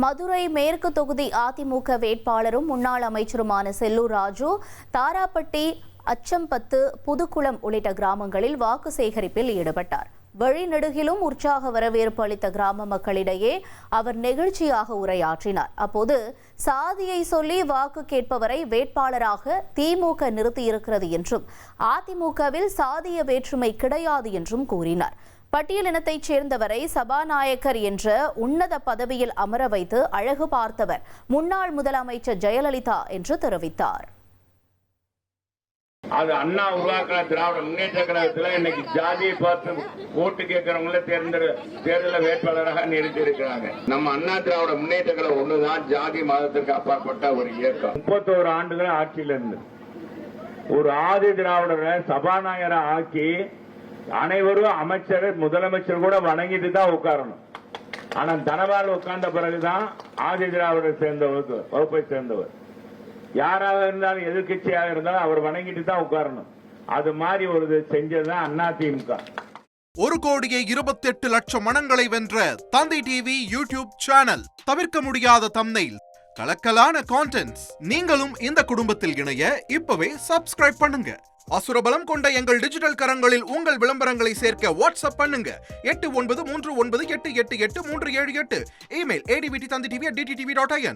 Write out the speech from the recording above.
மதுரை மேற்கு தொகுதி அதிமுக வேட்பாளரும் முன்னாள் அமைச்சருமான செல்லூர் ராஜு தாராப்பட்டி, அச்சம்பத்து, புதுக்குளம் உள்ளிட்ட கிராமங்களில் வாக்கு சேகரிப்பில் ஈடுபட்டார். வழிநெடுகிலும் உற்சாக வரவேற்பு அளித்த கிராம மக்களிடையே அவர் நெகிழ்ச்சியாக உரையாற்றினார். அப்போது சாதியை சொல்லி வாக்கு கேட்பவரை வேட்பாளராக திமுக நிறுத்தியிருக்கிறது என்றும் அதிமுகவில் சாதிய வேற்றுமை கிடையாது என்றும் கூறினார். பட்டியலினத்தைச் சேர்ந்தவரை சபாநாயகர் என்ற உன்னத பதவியில் அமர வைத்து அழகு பார்த்தவர் முன்னாள் முதலமைச்சர் ஜெயலலிதா என்று தெரிவித்தார். அது அண்ணா உருவாக்கின திராவிட முன்னேற்ற கழகத்தில் இன்னைக்கு ஜாதியை பார்த்து ஓட்டு கேட்கறவங்கள தேர்தல வேட்பாளராக நிறுத்தி இருக்கிறாங்க. நம்ம அண்ணா திராவிட முன்னேற்ற கழகம் ஒண்ணுதான் ஜாதி மதத்திற்கு அப்பாற்பட்ட ஒரு இயக்கம். 31 ஆண்டுகள் ஆட்சியில் இருந்து ஒரு ஆதி திராவிடரை சபாநாயகரை ஆக்கி அனைவரும் அமைச்சர், முதலமைச்சர் கூட வணங்கிட்டு தான் உட்காரணும். ஆனா தனபால் உட்கார்ந்த பிறகுதான் ஆதி திராவிடர் சேர்ந்தவர், வகுப்பை சேர்ந்தவர் யாராக இருந்தாலும், எதிர்கட்சியாக இருந்தாலும் அவர் வணங்கிட்டு தான் உட்காரணும். அது மாதிரி ஒரு செஞ்சதுதான் அதிமுக. 1,28,00,000 மனங்களை வென்ற தந்தி டிவி யூடியூப் சேனல். தவிர்க்க முடியாத தம்ப்நெயில், கலக்கலான கான்டென்ட்ஸ். நீங்களும் இந்த குடும்பத்தில் இணைய இப்பவே சப்ஸ்கிரைப் பண்ணுங்க. அசுரபலம் கொண்ட எங்கள் டிஜிட்டல் கரங்களில் உங்கள் விளம்பரங்களை சேர்க்க வாட்ஸ்அப் பண்ணுங்க. 8939888378. Email advttv@dttv.in.